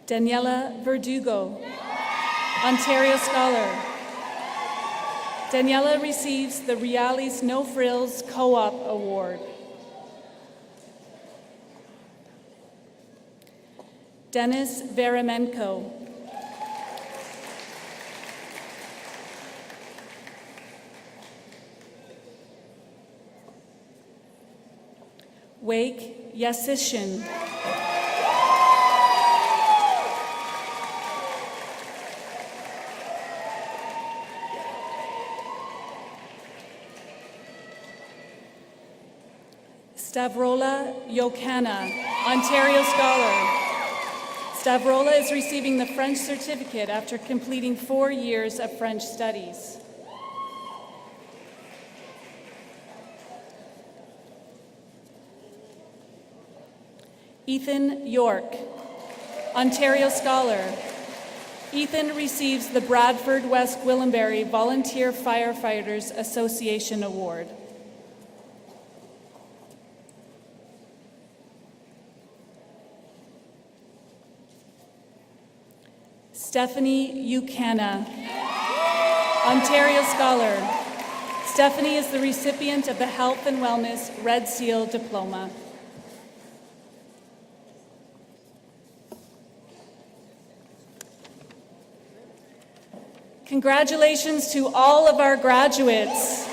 Daniela Verdugo, Ontario Scholar. Daniela receives the Realis No Frills Co-op Award. Dennis Veremenko. Wake Yasishin. Stavrola Yokana, Ontario Scholar. Stavrola is receiving the French certificate after completing 4 years of French studies. Ethan York, Ontario Scholar. Ethan receives the Bradford West Gwillimbury Volunteer Firefighters Association Award. Stephanie Ukana, Ontario Scholar. Stephanie is the recipient of the Health and Wellness Red Seal Diploma. Congratulations to all of our graduates.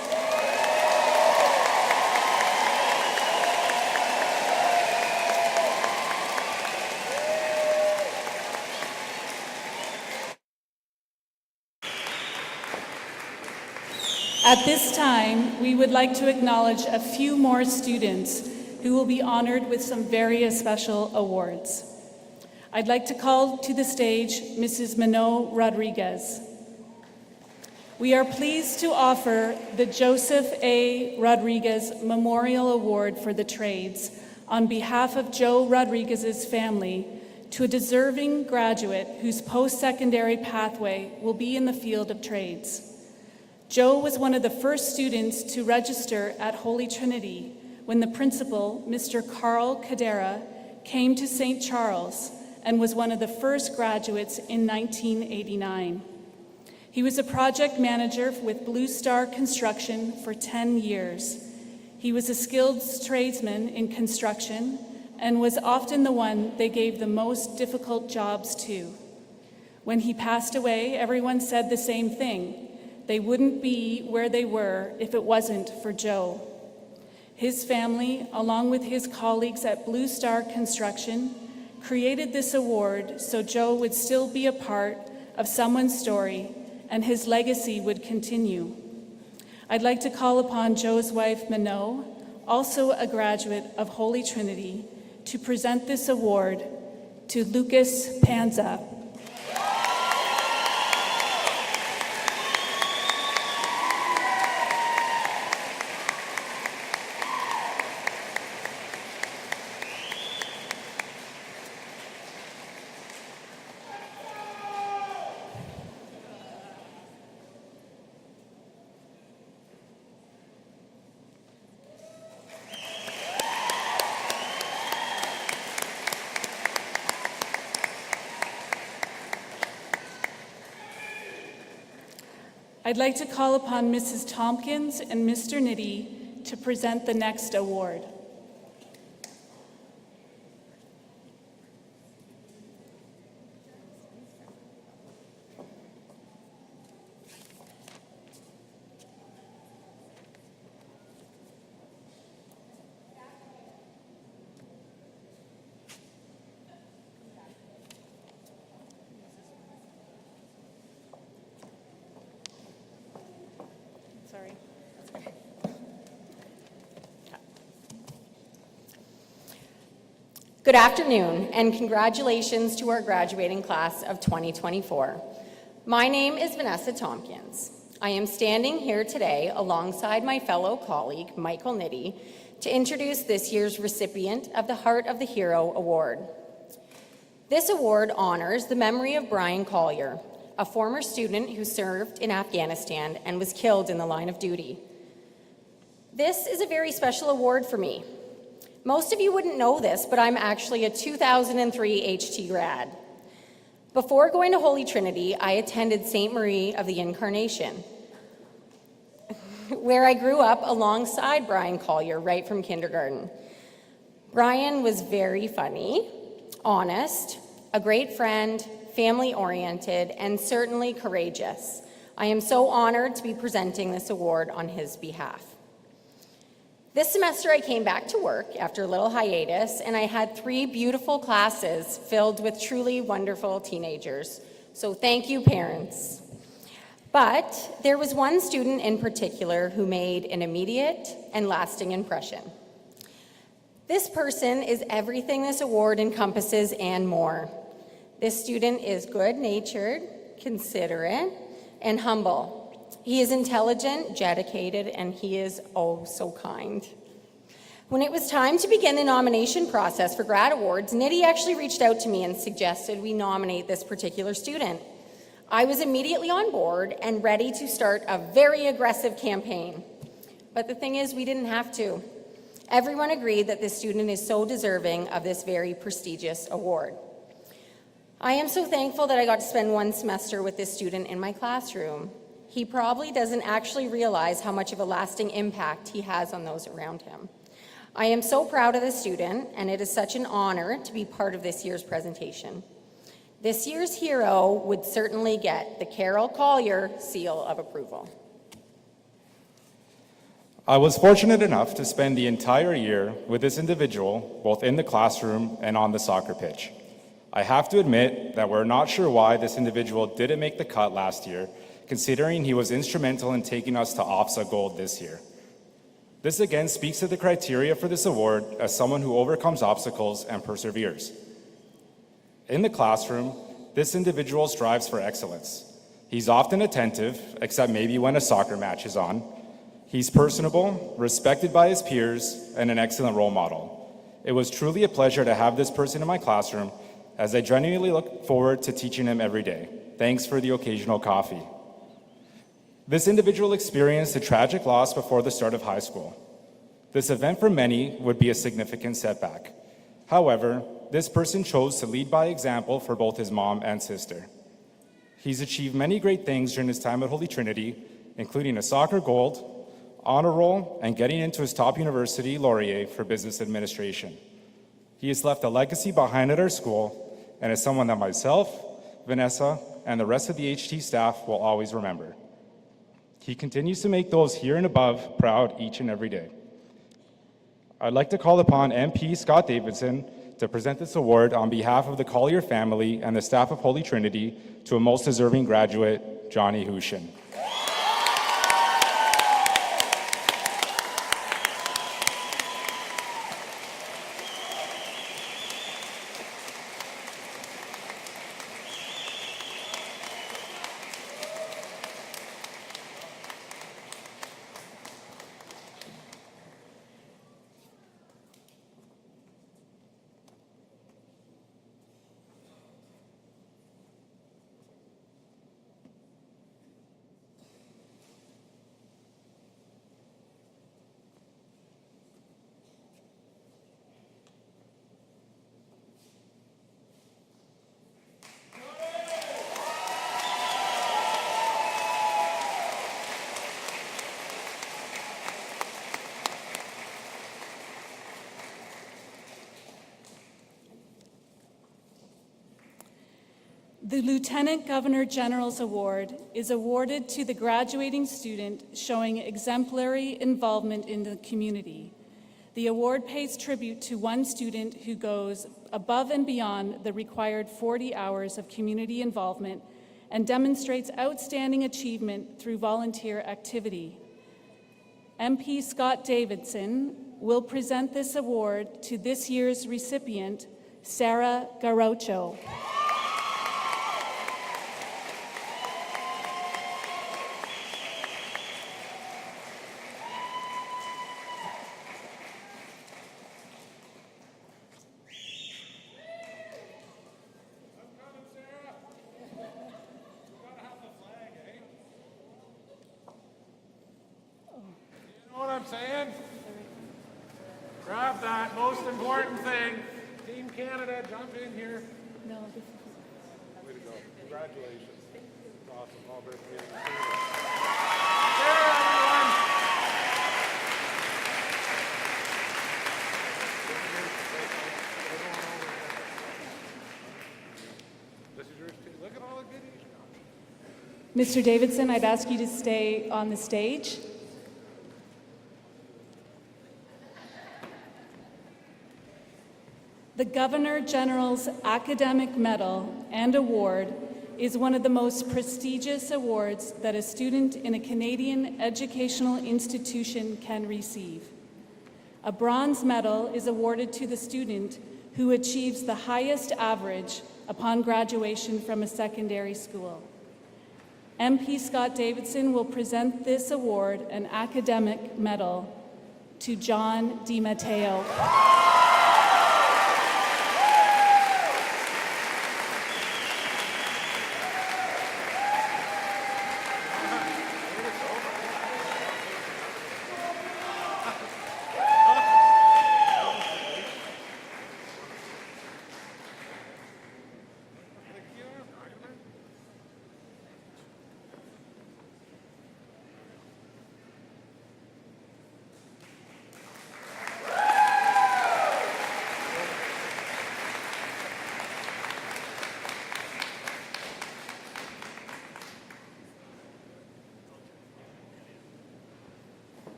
At this time, we would like to acknowledge a few more students who will be honored with some very special awards. I'd like to call to the stage Mrs. Minot Rodriguez. We are pleased to offer the Joseph A. Rodriguez Memorial Award for the Trades on behalf of Joe Rodriguez's family to a deserving graduate whose post-secondary pathway will be in the field of trades. Joe was one of the first students to register at Holy Trinity when the principal, Mr. Carl Cadera, came to St. Charles and was one of the first graduates in 1989. He was a project manager with Blue Star Construction for 10 years. He was a skilled tradesman in construction and was often the one they gave the most difficult jobs to. When he passed away, everyone said the same thing. They wouldn't be where they were if it wasn't for Joe. His family, along with his colleagues at Blue Star Construction, created this award so Joe would still be a part of someone's story and his legacy would continue. I'd like to call upon Joe's wife, Minot, also a graduate of Holy Trinity, to present this award to Lucas Panza. I'd like to call upon Mrs. Tompkins and Mr. Nitty to present the next award. Sorry. Good afternoon, and congratulations to our graduating class of 2024. My name is Vanessa Tompkins. I am standing here today alongside my fellow colleague, Michael Nitty, to introduce this year's recipient of the Heart of the Hero Award. This award honors the memory of Brian Collier, a former student who served in Afghanistan and was killed in the line of duty. This is a very special award for me. Most of you wouldn't know this, but I'm actually a 2003 HT grad. Before going to Holy Trinity, I attended St. Marie of the Incarnation, where I grew up alongside Brian Collier right from kindergarten. Brian was very funny, honest, a great friend, family-oriented, and certainly courageous. I am so honored to be presenting this award on his behalf. This semester I came back to work after a little hiatus, and I had 3 beautiful classes filled with truly wonderful teenagers. So thank you, parents. But there was one student in particular who made an immediate and lasting impression. This person is everything this award encompasses and more. This student is good-natured, considerate, and humble. He is intelligent, dedicated, and he is oh so kind. When it was time to begin the nomination process for grad awards, Nitty actually reached out to me and suggested we nominate this particular student. I was immediately on board and ready to start a very aggressive campaign. But the thing is, we didn't have to. Everyone agreed that this student is so deserving of this very prestigious award. I am so thankful that I got to spend one semester with this student in my classroom. He probably doesn't actually realize how much of a lasting impact he has on those around him. I am so proud of this student, and it is such an honor to be part of this year's presentation. This year's hero would certainly get the Carol Collier seal of approval. I was fortunate enough to spend the entire year with this individual, both in the classroom and on the soccer pitch. I have to admit that we're not sure why this individual didn't make the cut last year, considering he was instrumental in taking us to OFSA Gold this year. This again speaks to the criteria for this award as someone who overcomes obstacles and perseveres. In the classroom, this individual strives for excellence. He's often attentive, except maybe when a soccer match is on. He's personable, respected by his peers, and an excellent role model. It was truly a pleasure to have this person in my classroom, as I genuinely look forward to teaching him every day. Thanks for the occasional coffee. This individual experienced a tragic loss before the start of high school. This event for many would be a significant setback. However, this person chose to lead by example for both his mom and sister. He's achieved many great things during his time at Holy Trinity, including a soccer gold, honor roll, and getting into his top university, Laurier, for business administration. He has left a legacy behind at our school and is someone that myself, Vanessa, and the rest of the HT staff will always remember. He continues to make those here and above proud each and every day. I'd like to call upon MP Scott Davidson to present this award on behalf of the Collier family and the staff of Holy Trinity to a most deserving graduate, Johnny Hushin. The Lieutenant Governor General's Award is awarded to the graduating student showing exemplary involvement in the community. The award pays tribute to one student who goes above and beyond the required 40 hours of community involvement and demonstrates outstanding achievement through volunteer activity. MP Scott Davidson will present this award to this year's recipient, Sarah Garocho. Saying? Grab that most important thing. Team Canada, jump in here. No, this is... go. Congratulations. It's awesome. All birthday. This is yours too. Look at all the goodies. Mr. Davidson, I'd ask you to stay on the stage. The Governor General's Academic Medal and Award is one of the most prestigious awards that a student in a Canadian educational institution can receive. A bronze medal is awarded to the student who achieves the highest average upon graduation from a secondary school. MP Scott Davidson will present this award, an academic medal, to John DiMatteo.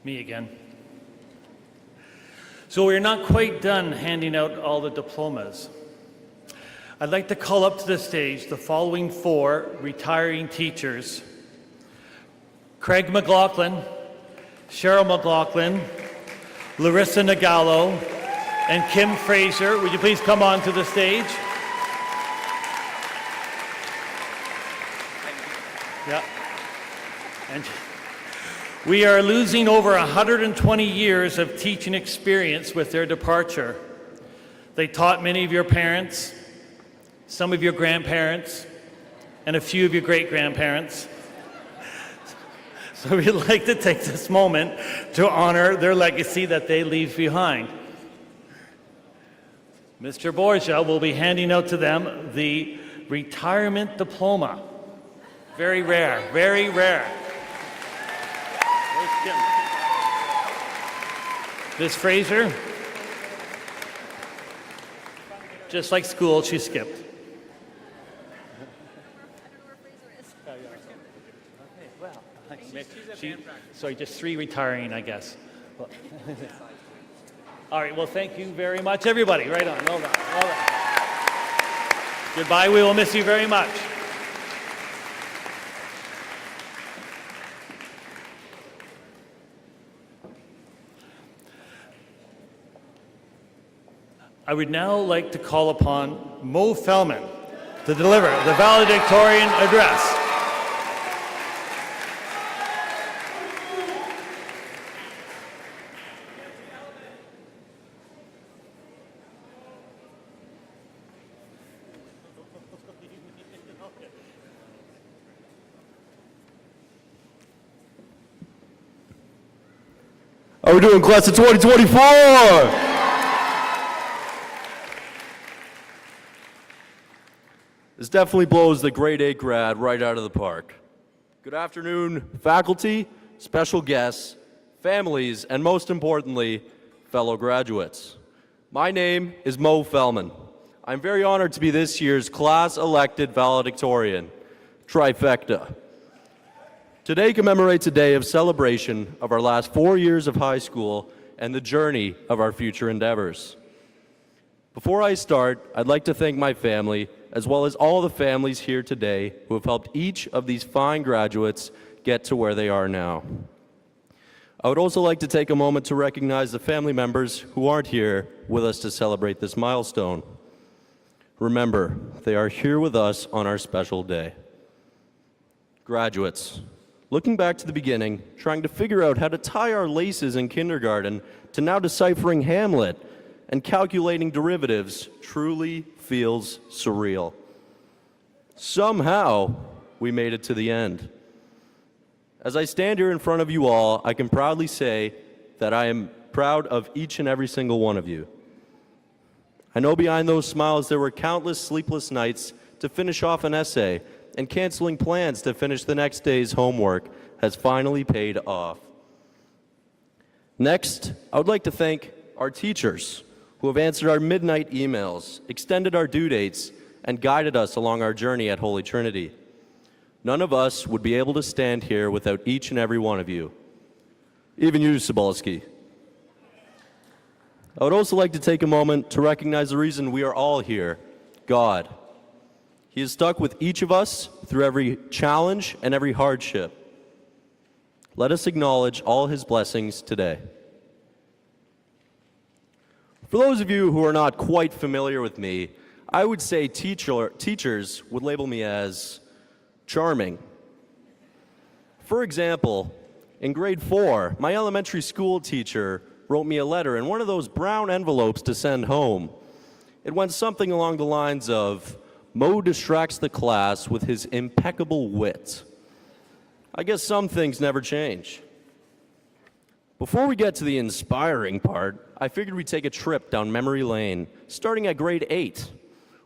Me again. So we're not quite done handing out all the diplomas. I'd like to call up to the stage the following 4 retiring teachers: Craig McLaughlin, Cheryl McLaughlin, Larissa Nagallo, and Kim Fraser. Would you please come on to the stage? Yeah. And we are losing over 120 years of teaching experience with their departure. They taught many of your parents, some of your grandparents, and a few of your great-grandparents. So we'd like to take this moment to honor their legacy that they leave behind. Mr. Borgia will be handing out to them the retirement diploma. Very rare, very rare. Ms. Fraser, just like school, she skipped. Sorry, just 3 retiring, I guess. Well, all right, well, thank you very much, everybody. Right on, well done, well done. Goodbye, we will miss you very much. I would now like to call upon Mo Fellman to deliver the valedictorian address. How are we doing, class of 2024? This definitely blows the grade 8 grad right out of the park. Good afternoon, faculty, special guests, families, and most importantly, fellow graduates. My name is Mo Fellman. I'm very honored to be this year's class-elected valedictorian, trifecta. Today commemorates a day of celebration of our last 4 years of high school and the journey of our future endeavors. Before I start, I'd like to thank my family, as well as all the families here today who have helped each of these fine graduates get to where they are now. I would also like to take a moment to recognize the family members who aren't here with us to celebrate this milestone. Remember, they are here with us on our special day. Graduates, looking back to the beginning, trying to figure out how to tie our laces in kindergarten, to now deciphering Hamlet and calculating derivatives truly feels surreal. Somehow, we made it to the end. As I stand here in front of you all, I can proudly say that I am proud of each and every single one of you. I know behind those smiles there were countless sleepless nights to finish off an essay, and canceling plans to finish the next day's homework has finally paid off. Next, I would like to thank our teachers who have answered our midnight emails, extended our due dates, and guided us along our journey at Holy Trinity. None of us would be able to stand here without each and every one of you. Even you, Sobolski. I would also like to take a moment to recognize the reason we are all here, God. He has stuck with each of us through every challenge and every hardship. Let us acknowledge all his blessings today. For those of you who are not quite familiar with me, I would say teachers would label me as charming. For example, in grade 4, my elementary school teacher wrote me a letter in one of those brown envelopes to send home. It went something along the lines of, "Mo distracts the class with his impeccable wit." I guess some things never change. Before we get to the inspiring part, I figured we'd take a trip down memory lane, starting at grade 8.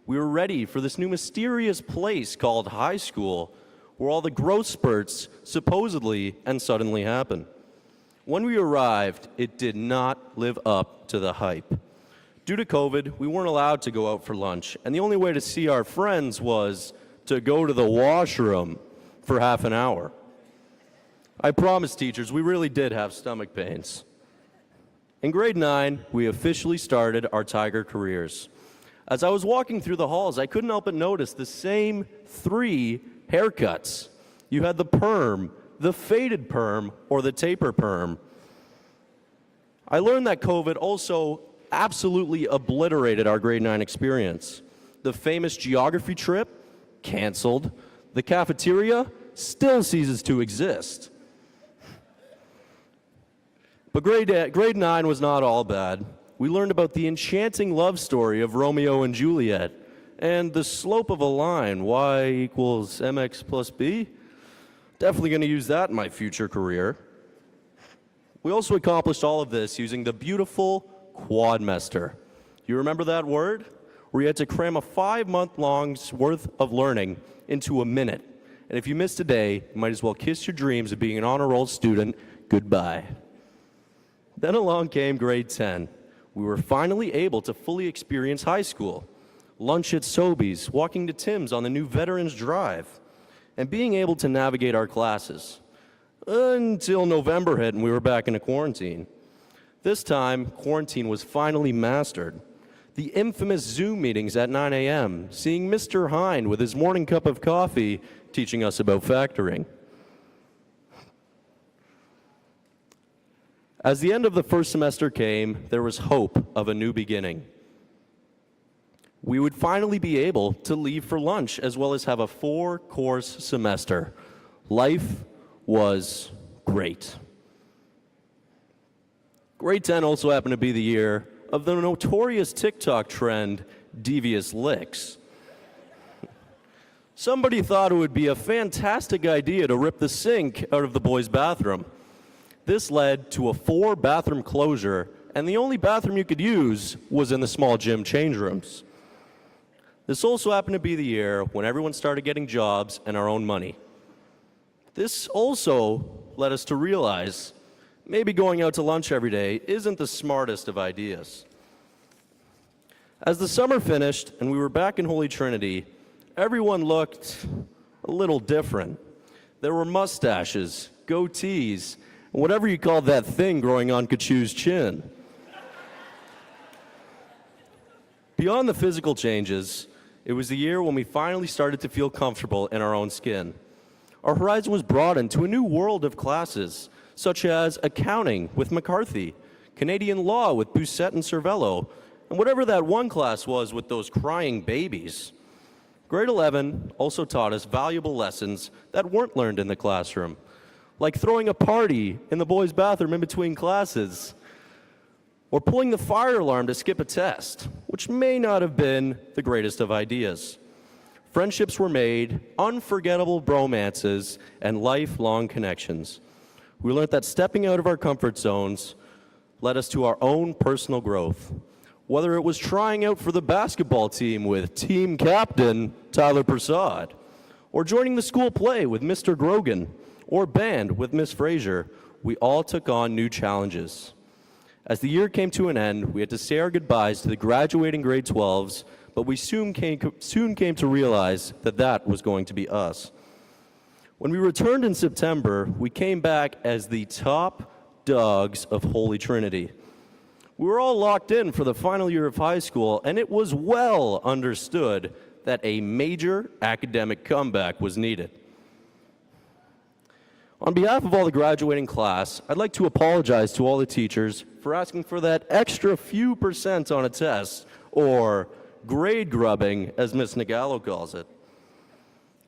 We were ready for this new mysterious place called high school, where all the growth spurts supposedly and suddenly happen. When we arrived, it did not live up to the hype. Due to COVID, we weren't allowed to go out for lunch, and the only way to see our friends was to go to the washroom for half an hour. I promise, teachers, we really did have stomach pains. In grade 9, we officially started our Tiger careers. As I was walking through the halls, I couldn't help but notice the same 3 haircuts. You had the perm, the faded perm, or the taper perm. I learned that COVID also absolutely obliterated our grade 9 experience. The famous geography trip, canceled. The cafeteria still ceases to exist. But grade 9 was not all bad. We learned about the enchanting love story of Romeo and Juliet and the slope of a line, y equals mx plus b. Definitely going to use that in my future career. We also accomplished all of this using the beautiful quadmester. You remember that word? Where you had to cram a 5-month-long's worth of learning into a minute. And if you missed a day, you might as well kiss your dreams of being an honor roll student goodbye. Then along came grade 10. We were finally able to fully experience high school. Lunch at Sobeys, walking to Tim's on the new Veterans Drive, and being able to navigate our classes. Until November hit and we were back into quarantine. This time, quarantine was finally mastered. The infamous Zoom meetings at 9 a.m., seeing Mr. Hind with his morning cup of coffee teaching us about factoring. As the end of the first semester came, there was hope of a new beginning. We would finally be able to leave for lunch as well as have a 4-course semester. Life was great. Grade 10 also happened to be the year of the notorious TikTok trend, devious licks. Somebody thought it would be a fantastic idea to rip the sink out of the boys' bathroom. This led to a 4-bathroom closure, and the only bathroom you could use was in the small gym change rooms. This also happened to be the year when everyone started getting jobs and our own money. This also led us to realize maybe going out to lunch every day isn't the smartest of ideas. As the summer finished and we were back in Holy Trinity, everyone looked a little different. There were mustaches, goatees, and whatever you called that thing growing on Kachu's chin. Beyond the physical changes, it was the year when we finally started to feel comfortable in our own skin. Our horizon was broadened to a new world of classes, such as accounting with McCarthy, Canadian law with Doucette and Cervello, and whatever that one class was with those crying babies. Grade 11 also taught us valuable lessons that weren't learned in the classroom, like throwing a party in the boys' bathroom in between classes, or pulling the fire alarm to skip a test, which may not have been the greatest of ideas. Friendships were made, unforgettable bromances, and lifelong connections. We learned that stepping out of our comfort zones led us to our own personal growth. whether it was trying out for the basketball team with team captain Tyler Prasad, or joining the school play with Mr. Grogan, or band with Miss Fraser, we all took on new challenges. As the year came to an end, we had to say our goodbyes to the graduating grade 12s, but we soon came to realize that that was going to be us. When we returned in September, we came back as the top dogs of Holy Trinity. We were all locked in for the final year of high school, and it was well understood that a major academic comeback was needed. On behalf of all the graduating class, I'd like to apologize to all the teachers for asking for that extra few % on a test, or grade grubbing, as Ms. Nagallo calls it.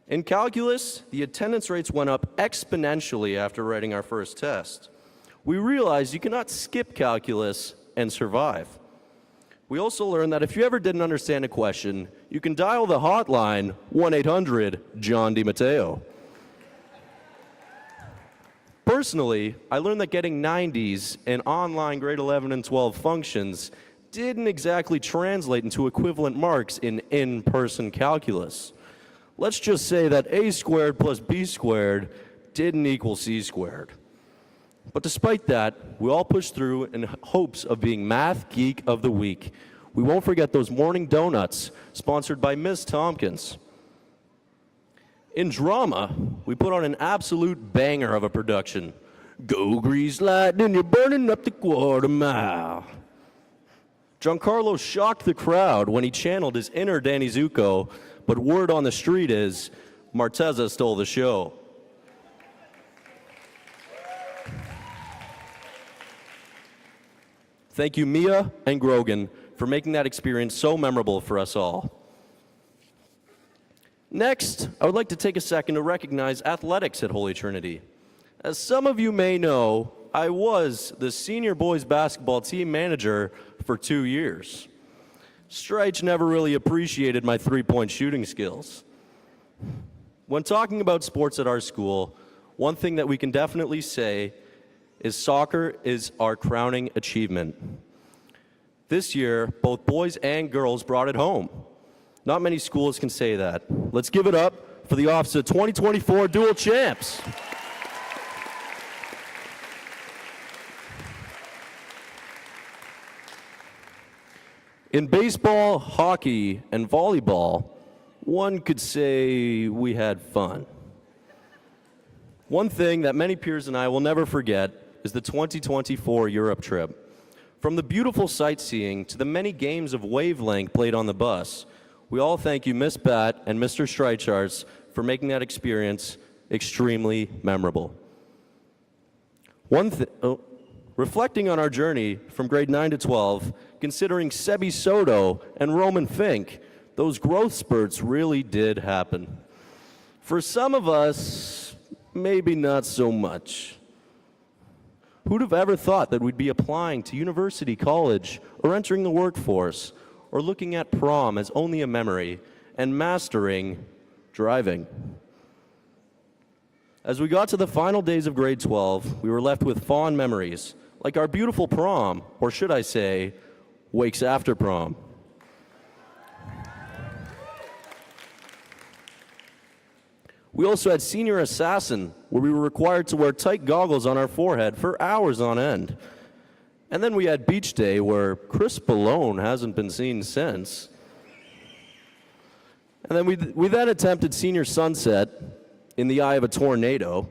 In calculus, the attendance rates went up exponentially after writing our first test. We realized you cannot skip calculus and survive. We also learned that if you ever didn't understand a question, you can dial the hotline 1-800-JOHN DiMatteo. Personally, I learned that getting 90s in online grade 11 and 12 functions didn't exactly translate into equivalent marks in in-person calculus. Let's just say that a squared plus b squared didn't equal c squared. But despite that, we all pushed through in hopes of being Math Geek of the Week. We won't forget those morning donuts, sponsored by Ms. Tompkins. In drama, we put on an absolute banger of a production. Go grease lightning, you're burning up the quarter mile. Giancarlo shocked the crowd when he channeled his inner Danny Zuko, but word on the street is, Marteza stole the show. Thank you, Mia and Grogan, for making that experience so memorable for us all. Next, I would like to take a second to recognize athletics at Holy Trinity. As some of you may know, I was the senior boys basketball team manager for 2 years. Stryche never really appreciated my three-point shooting skills. When talking about sports at our school, one thing that we can definitely say is soccer is our crowning achievement. This year, both boys and girls brought it home. Not many schools can say that. Let's give it up for the OFSA 2024 dual champs. In baseball, hockey, and volleyball, one could say we had fun. One thing that many peers and I will never forget is the 2024 Europe trip. From the beautiful sightseeing to the many games of wavelength played on the bus, we all thank you, Miss Bat and Mr. Streichars, for making that experience extremely memorable. Reflecting on our journey from grade 9 to 12, considering Sebi Soto and Roman Fink, those growth spurts really did happen. For some of us, maybe not so much. Who'd have ever thought that we'd be applying to university, college, or entering the workforce, or looking at prom as only a memory, and mastering driving? As we got to the final days of grade 12, we were left with fond memories, like our beautiful prom, or should I say, wakes after prom. We also had Senior Assassin, where we were required to wear tight goggles on our forehead for hours on end. And then we had Beach Day, where Chris Ballone hasn't been seen since. And then we then attempted Senior Sunset in the eye of a tornado.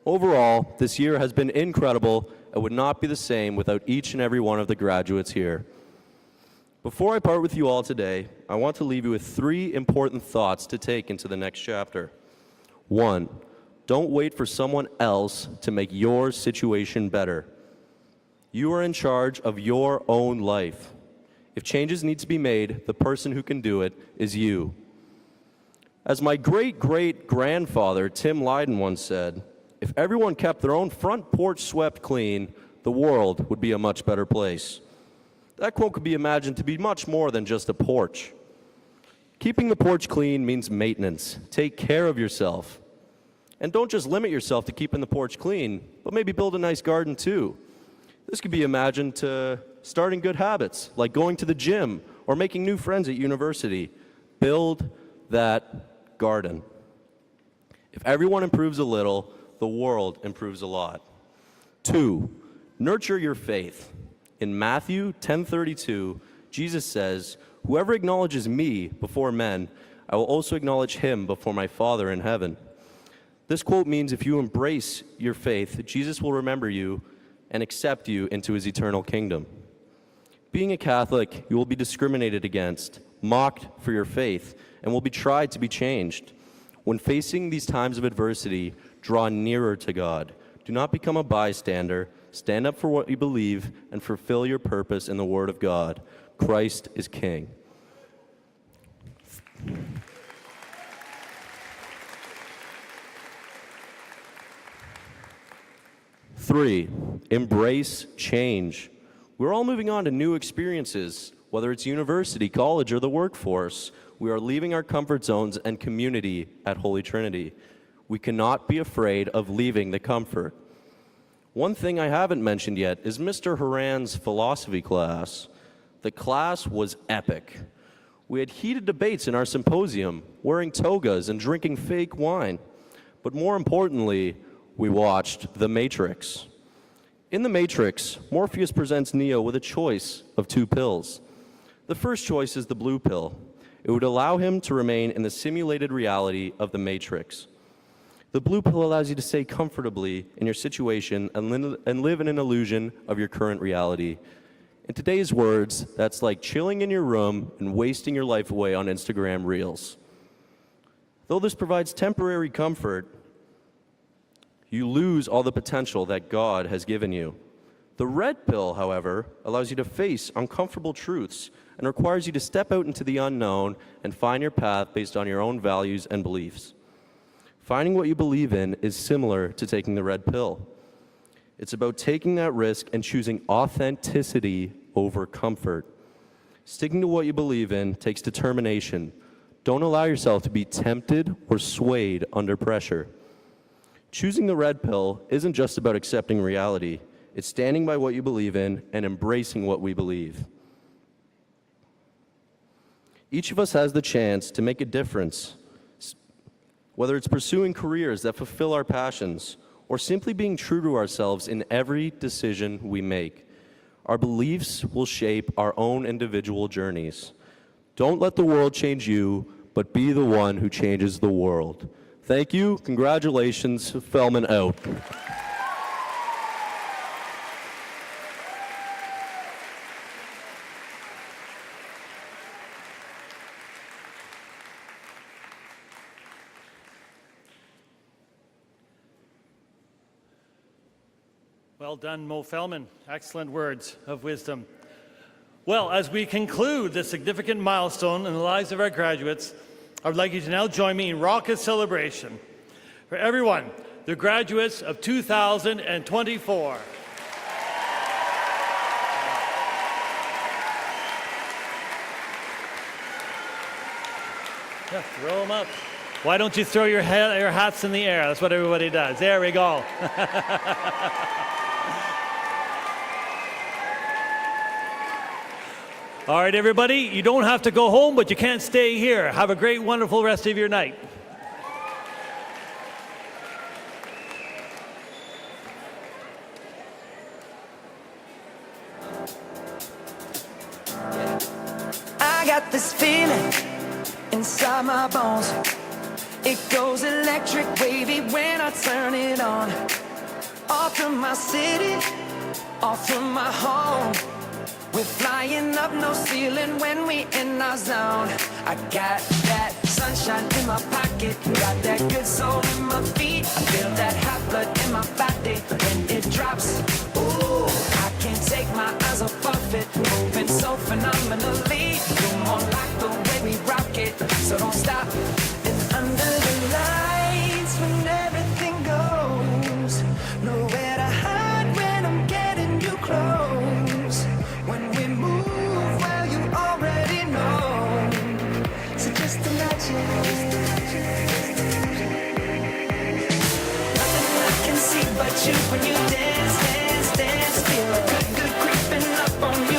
Overall, this year has been incredible and would not be the same without each and every one of the graduates here. Before I part with you all today, I want to leave you with 3 important thoughts to take into the next chapter. 1, don't wait for someone else to make your situation better. You are in charge of your own life. If changes need to be made, the person who can do it is you. As my great-great-grandfather, Tim Lydon, once said, if everyone kept their own front porch swept clean, the world would be a much better place. That quote could be imagined to be much more than just a porch. Keeping the porch clean means maintenance. Take care of yourself. And don't just limit yourself to keeping the porch clean, but maybe build a nice garden too. This could be imagined to starting good habits, like going to the gym or making new friends at university. Build that garden. If everyone improves a little, the world improves a lot. 2, nurture your faith. In Matthew 10:32, Jesus says, "Whoever acknowledges me before men, I will also acknowledge him before my Father in heaven." This quote means if you embrace your faith, Jesus will remember you and accept you into his eternal kingdom. Being a Catholic, you will be discriminated against, mocked for your faith, and will be tried to be changed. When facing these times of adversity, draw nearer to God. Do not become a bystander. Stand up for what you believe and fulfill your purpose in the Word of God. Christ is King. 3, embrace change. We're all moving on to new experiences, whether it's university, college, or the workforce. We are leaving our comfort zones and community at Holy Trinity. We cannot be afraid of leaving the comfort. One thing I haven't mentioned yet is Mr. Haran's philosophy class. The class was epic. We had heated debates in our symposium, wearing togas and drinking fake wine. But more importantly, we watched The Matrix. In The Matrix, Morpheus presents Neo with a choice of 2 pills. The first choice is the blue pill. It would allow him to remain in the simulated reality of the Matrix. The blue pill allows you to stay comfortably in your situation and live in an illusion of your current reality. In today's words, that's like chilling in your room and wasting your life away on Instagram Reels. Though this provides temporary comfort, you lose all the potential that God has given you. The red pill, however, allows you to face uncomfortable truths and requires you to step out into the unknown and find your path based on your own values and beliefs. Finding what you believe in is similar to taking the red pill. It's about taking that risk and choosing authenticity over comfort. Sticking to what you believe in takes determination. Don't allow yourself to be tempted or swayed under pressure. Choosing the red pill isn't just about accepting reality. It's standing by what you believe in and embracing what we believe. Each of us has the chance to make a difference, whether it's pursuing careers that fulfill our passions or simply being true to ourselves in every decision we make. Our beliefs will shape our own individual journeys. Don't let the world change you, but be the one who changes the world. Thank you. Congratulations. Fellman out. Well done, Mo Fellman. Excellent words of wisdom. Well, as we conclude this significant milestone in the lives of our graduates, I would like you to now join me in raucous celebration. For everyone, the graduates of 2024. Yeah, throw them up. Why don't you throw your hats in the air? That's what everybody does. There we go. All right, everybody, you don't have to go home, but you can't stay here. Have a great, wonderful rest of your night. I got this feeling inside my bones. It goes electric wavy when I turn it on. Off from my city, off from my home. We're flying up, no ceiling when we in our zone. I got that sunshine in my pocket, got that good soul in my feet. I feel that hot blood in my body when it drops. Ooh, I can't take my eyes off it, moving so phenomenally. You're more like the way we rock it, so don't stop. And under the lights when everything goes, nowhere to hide when I'm getting you close. When we move, well, you already know. So just imagine. Nothing I can see but you when you dance, dance, dance. Feel good, good creeping up on you.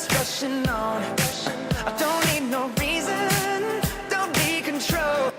heart's rushing on. I don't need no reason, don't need control.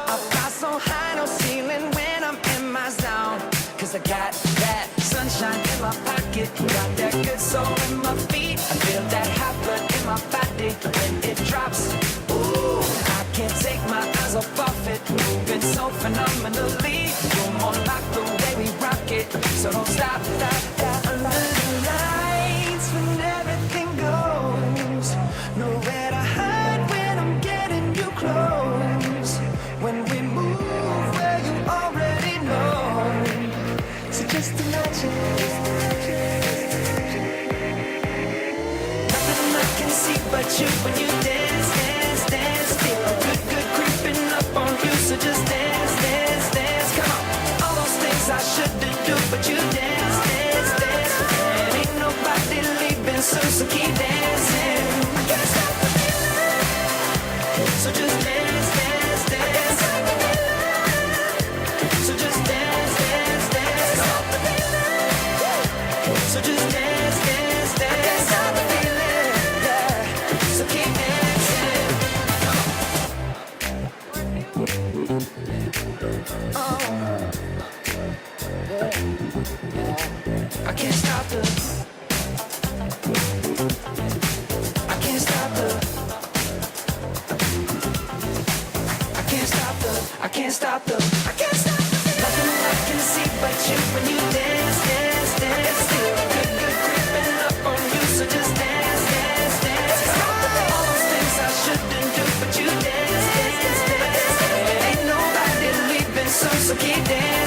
I fly so high, no ceiling when I'm in my zone. Cause I got that sunshine in my pocket, got that good soul in my feet. I feel that hot blood in my body when it drops. Ooh, I can't take my eyes off it, moving so phenomenally. You're more like the way we rock it, so don't stop, stop, stop. Under the lights when everything goes, nowhere to hide when I'm getting you close. When we move where you already know, so just imagine. Nothing I can see but you when you dance, dance, dance. Feel a good, good creeping up on you, so just dance, dance, dance. Come on, all those things I shouldn't do, but you dance, dance, dance. And ain't nobody leaving soon, so keep dancing. I can't stop the feeling, so just dance, dance, dance. So just dance, dance, dance. Stop the feeling. So just dance, dance, dance. I can't stop the feeling, yeah. So keep dancing. I can't stop the. I can't stop the. I can't stop the. I can't stop the. I can't stop the. Nothing I can see but you when you dance, dance, dance. Feel good, good creeping up on you, so just dance, dance, dance. All those things I shouldn't do, but you dance, dance, dance. Ain't nobody leaving soon, so keep dancing.